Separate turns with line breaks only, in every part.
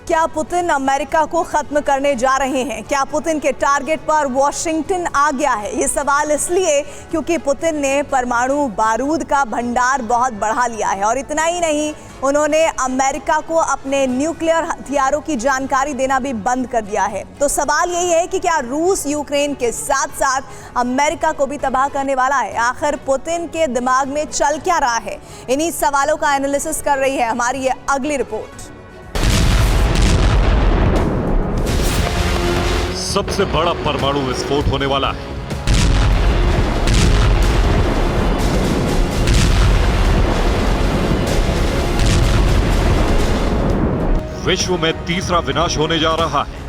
क्या Putin America को खत्म करने जा रहे हैं? क्या पुतिन के टारगेट पर वॉशिंगटन आ गया है? ये सवाल इसलिए क्योंकि पुतिन ने परमाणु बारूद का भंडार बहुत बढ़ा लिया है और इतना ही नहीं, उन्होंने अमेरिका को अपने न्यूक्लियर हथियारों की जानकारी देना भी बंद कर दिया है। तो सवाल यही है कि क्या रूस यूक्रेन के साथ साथ अमेरिका को भी तबाह करने वाला है? आखिर पुतिन के दिमाग में चल क्या रहा है? इन्हीं सवालों का एनालिसिस कर रही है हमारी ये अगली रिपोर्ट।
सबसे बड़ा परमाणु विस्फोट होने वाला है। विश्व में तीसरा विनाश होने जा रहा है।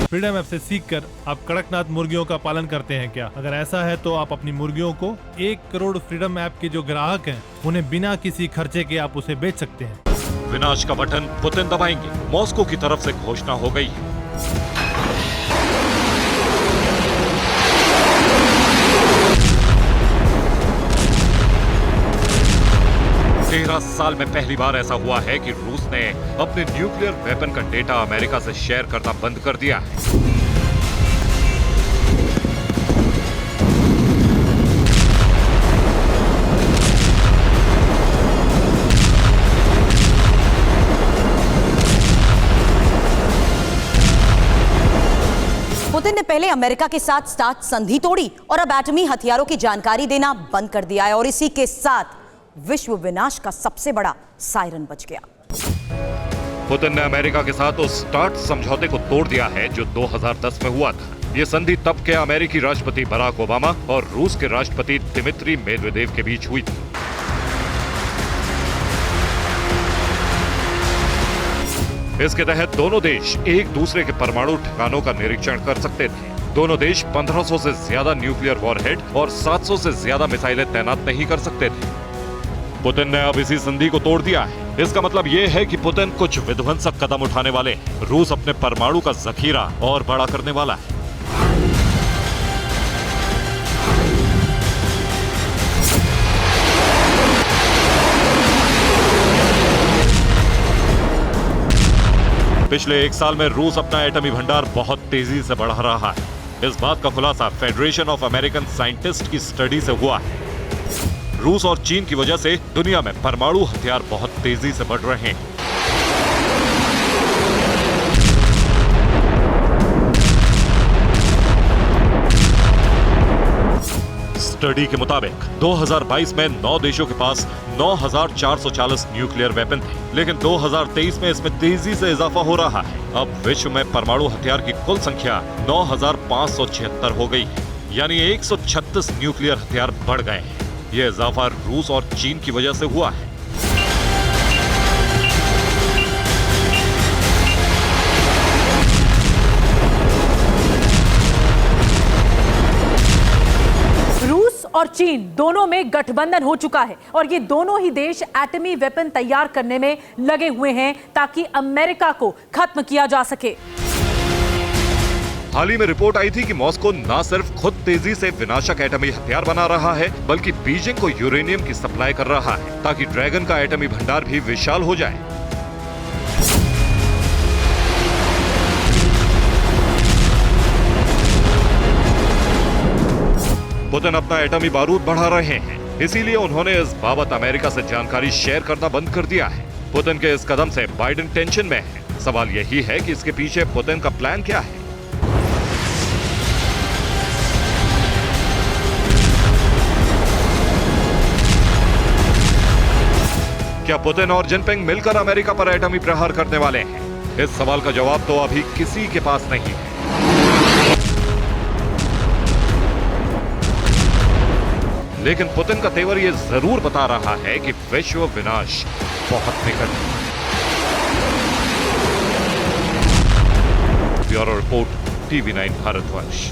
फ्रीडम ऐप से सीखकर आप कड़कनाथ मुर्गियों का पालन करते हैं क्या? अगर ऐसा है तो आप अपनी मुर्गियों को 1 करोड़ फ्रीडम ऐप के जो ग्राहक हैं उन्हें बिना किसी खर्चे के आप उसे बेच सकते हैं।
विनाश का बटन पुतिन दबाएंगे, मॉस्को की तरफ से घोषणा हो गई है। तेरह साल में पहली बार ऐसा हुआ है कि रूस ने अपने न्यूक्लियर वेपन का डेटा अमेरिका से शेयर करना बंद कर दिया है।
पुतिन ने पहले अमेरिका के साथ स्टार्ट संधि तोड़ी और अब एटमी हथियारों की जानकारी देना बंद कर दिया है और इसी के साथ विश्व विनाश का सबसे बड़ा सायरन बज गया।
पुतिन ने अमेरिका के साथ उस स्टार्ट समझौते को तोड़ दिया है जो 2010 में हुआ था। ये संधि तब के अमेरिकी राष्ट्रपति बराक ओबामा और रूस के राष्ट्रपति दिमित्री मेदवेदेव के बीच हुई थी। इसके तहत दोनों देश एक दूसरे के परमाणु ठिकानों का निरीक्षण कर सकते थे। दोनों देश 1500 से ज्यादा न्यूक्लियर वॉरहेड और 700 से ज्यादा मिसाइलें तैनात नहीं कर सकते थे। पुतिन ने अब इसी संधि को तोड़ दिया है। इसका मतलब यह है कि पुतिन कुछ विध्वंसक कदम उठाने वाले हैं। रूस अपने परमाणु का जखीरा और बड़ा करने वाला है। पिछले 1 साल में रूस अपना एटमी भंडार बहुत तेजी से बढ़ा रहा है। इस बात का खुलासा फेडरेशन ऑफ अमेरिकन साइंटिस्ट की स्टडी से हुआ है। रूस और चीन की वजह से दुनिया में परमाणु हथियार बहुत तेजी से बढ़ रहे हैं। स्टडी के मुताबिक 2022 में 9 देशों के पास 9,440 न्यूक्लियर वेपन थे, लेकिन 2023 में इसमें तेजी से इजाफा हो रहा है। अब विश्व में परमाणु हथियार की कुल संख्या 9,576 हो गई है, यानी 136 न्यूक्लियर हथियार बढ़ गए हैं। यह इजाफा रूस और चीन की वजह से हुआ है।
रूस और चीन दोनों में गठबंधन हो चुका है और ये दोनों ही देश एटमी वेपन तैयार करने में लगे हुए हैं ताकि अमेरिका को खत्म किया जा सके।
हाल ही में रिपोर्ट आई थी कि मॉस्को न सिर्फ खुद तेजी से विनाशक एटमी हथियार बना रहा है, बल्कि बीजिंग को यूरेनियम की सप्लाई कर रहा है ताकि ड्रैगन का एटमी भंडार भी विशाल हो जाए। पुतिन अपना एटमी बारूद बढ़ा रहे हैं, इसीलिए उन्होंने इस बाबत अमेरिका से जानकारी शेयर करना बंद कर दिया है। पुतिन के इस कदम से बाइडेन टेंशन में है। सवाल यही है कि इसके पीछे पुतिन का प्लान क्या है। क्या पुतिन और जिनपिंग मिलकर अमेरिका पर एटमी प्रहार करने वाले हैं? इस सवाल का जवाब तो अभी किसी के पास नहीं है। लेकिन पुतिन का तेवर यह जरूर बता रहा है कि विश्व विनाश बहुत निकट है। Bureau report, TV9 Bharatvarsh.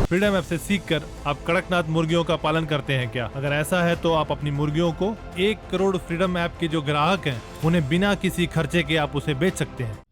Freedom app से सीखकर आप कड़कनाथ मुर्गियों का पालन करते हैं क्या? अगर ऐसा है तो आप अपनी मुर्गियों को 1 करोड़ फ्रीडम ऐप के जो ग्राहक हैं उन्हें बिना किसी खर्चे के आप उसे बेच सकते हैं।